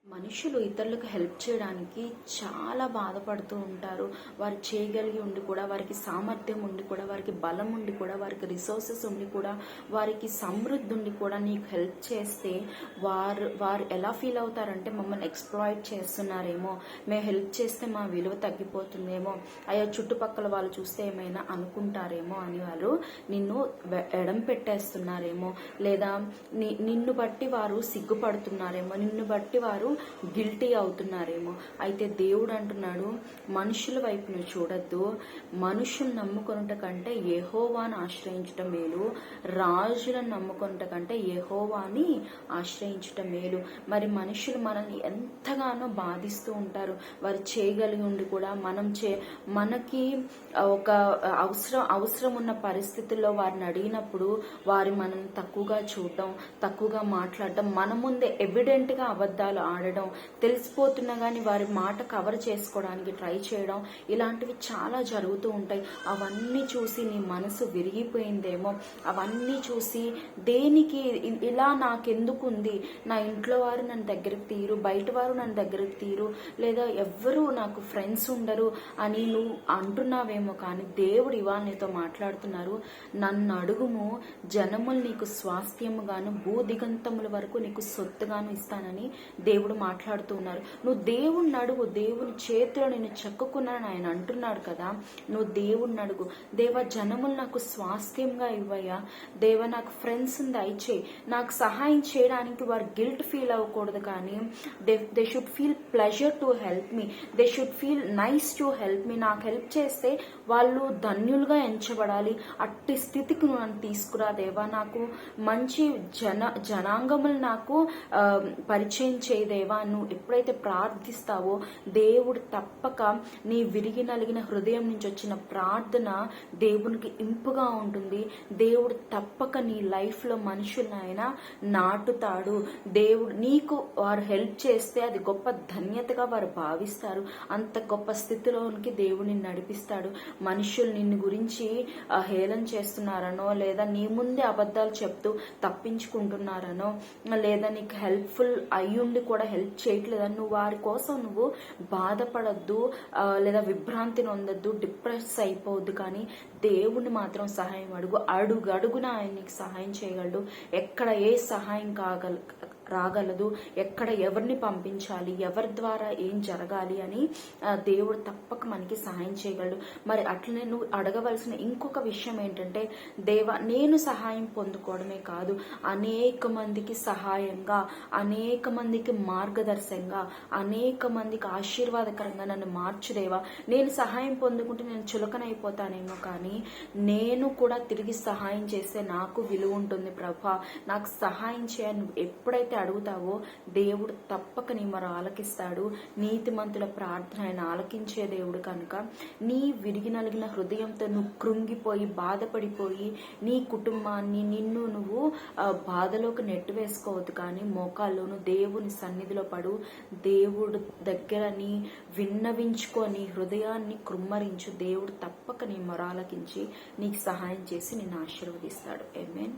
మనుషులు ఇతరులకు హెల్ప్ చేయడానికి చాలా బాధపడుతూ ఉంటారు. వారు చేయగలిగి ఉండి కూడా, వారికి సామర్థ్యం ఉండి కూడా, వారికి బలం ఉండి కూడా, వారికి రిసోర్సెస్ ఉండి కూడా, వారికి సమృద్ధి ఉండి కూడా నీకు హెల్ప్ చేస్తే వారు ఎలా ఫీల్ అవుతారంటే మమ్మల్ని ఎక్స్‌ప్లాయిట్ చేస్తున్నారేమో, మేము హెల్ప్ చేస్తే మా విలువ తగ్గిపోతుందేమో, అయ్యో చుట్టుపక్కల వాళ్ళు చూస్తే ఏమైనా అనుకుంటారేమో అని వాళ్ళు నిన్ను ఎడం పెట్టేస్తున్నారేమో, లేదా నిన్ను బట్టి వారు సిగ్గుపడుతున్నారేమో, నిన్ను బట్టి వారు గిల్టీ అవుతున్నారేమో. అయితే దేవుడు అంటున్నాడు, మనుషుల వైపు నువ్వు చూడొద్దు, మనుషులు నమ్ముకొనుట కంటే యెహోవాను ఆశ్రయించటం మేలు, రాజులను నమ్ముకొనుట కంటే యెహోవాని ఆశ్రయించటం మేలు. మరి మనుషులు మనల్ని ఎంతగానో బాధిస్తూ ఉంటారు. వారు చేయగలిగి ఉండి కూడా మనకి ఒక అవసరం ఉన్న పరిస్థితుల్లో వారిని అడిగినప్పుడు వారి మనల్ని తక్కువగా చూడటం, తక్కువగా మాట్లాడటం, మన ముందే ఎవిడెంట్ గా అబద్ధాలు ఆడడం, తెలిసిపోతున్నా కానీ వారి మాట కవర్ చేసుకోవడానికి ట్రై చేయడం, ఇలాంటివి చాలా జరుగుతూ ఉంటాయి. అవన్నీ చూసి నీ మనసు విరిగిపోయిందేమో, అవన్నీ చూసి దేనికి ఇలా నాకెందుకు ఉంది, నా ఇంట్లో వారు నన్ను దగ్గరికి తీరు, బయట వారు నన్ను దగ్గరికి తీరు, లేదా ఎవ్వరూ నాకు ఫ్రెండ్స్ ఉండరు అని నువ్వు అంటున్నావేమో. కానీ దేవుడు ఇవాళ నీతో మాట్లాడుతున్నారు, నన్ను అడుగుము, జనములు నీకు స్వాస్థ్యముగాను భూదిగంతముల వరకు నీకు సొత్తుగాను ఇస్తానని దేవుడు మాట్లాడుతూ ఉన్నారు. నువ్వు దేవుణ్ణి అడుగు, దేవుని చేతిలో నేను చెక్కుకున్నాను ఆయన అంటున్నాడు కదా. నువ్వు దేవుణ్ణి అడుగు, దేవా జనములు నాకు స్వాస్థ్యంగా ఇవ్వయ్యా, దేవా నాకు ఫ్రెండ్స్ దయచేయి, నాకు సహాయం చేయడానికి వారు గిల్ట్ ఫీల్ అవ్వకూడదు, కానీ they should feel pleasure to help me, they should feel nice to help me. నాకు హెల్ప్ చేస్తే వాళ్ళు ధన్యులుగా ఎంచబడాలి. అట్టి స్థితికి నువ్వు నన్ను తీసుకురా దేవా, నాకు మంచి జనాంగములు నాకు పరిచయం చేయదేవా. నువ్వు ఎప్పుడైతే ప్రార్థిస్తావో దేవుడు తప్పక నీ విరిగి నలిగిన హృదయం నుంచి వచ్చిన ప్రార్థన దేవునికి ఇంపుగా ఉంటుంది. దేవుడు తప్పక నీ లైఫ్ లో మనుషులను ఆయన నాటుతాడు. దేవుడు నీకు వారు హెల్ప్ చేస్తే అది గొప్ప ధన్యతగా వారు భావిస్తారు. అంత గొప్ప స్థితిలోనికి దేవుడిని నడిపిస్తాడు. మనుషులు నిన్ను గురించి హేళన చేస్తున్నారనో, లేదా నీ ముందే అబద్ధాలు చెప్తూ తప్పించుకుంటున్నారనో, లేదా నీకు హెల్ప్ఫుల్ అయ్యుండి కూడా హెల్ప్ చేయట్లేదని నువ్వు వారి కోసం నువ్వు బాధపడద్దు, లేదా విభ్రాంతి నొందద్దు, డిప్రెస్ అయిపోవద్దు. కానీ దేవుణ్ణి మాత్రం సహాయం అడుగున ఆయన నీకు సహాయం చేయగలడు. ఎక్కడ ఏ సహాయం రాగలదు, ఎక్కడ ఎవరిని పంపించాలి, ఎవరి ద్వారా ఏం జరగాలి అని దేవుడు తప్పక మనకి సహాయం చేయగలడు. మరి అట్లనే నువ్వు అడగవలసిన ఇంకొక విషయం ఏంటంటే, దేవా నేను సహాయం పొందుకోవడమే కాదు, అనేక మందికి సహాయంగా, అనేక మందికి మార్గదర్శకంగా, అనేక మందికి ఆశీర్వాదకరంగా నన్ను మార్చుదేవా. నేను సహాయం పొందుకుంటే నేను చులకనైపోతానేమో, కానీ నేను కూడా తిరిగి సహాయం చేస్తే నాకు విలువ ఉంటుంది ప్రభా, నాకు సహాయం చేయాలి. నువ్వు ఎప్పుడైతే అడుగుతావో దేవుడు తప్పక నీ మొర ఆలకిస్తాడు. నీతిమంతుల ప్రార్థన ఆయన ఆలకించే దేవుడు కనుక నీ విరిగి నలిగిన హృదయంతో నువ్వు కృంగిపోయి బాధపడిపోయి నీ కుటుంబాన్ని నిన్ను నువ్వు బాధలోకి నెట్టివేసుకోవద్దు. కానీ మోకాల్లోను దేవుని సన్నిధిలో పడు, దేవుడు దగ్గర నీ విన్నవించుకొని హృదయాన్ని కృమ్మరించు. దేవుడు తప్పక నీ మొర ఆలకించి నీకు సహాయం చేసి నిన్ను ఆశీర్వదిస్తాడు. ఆమేన్.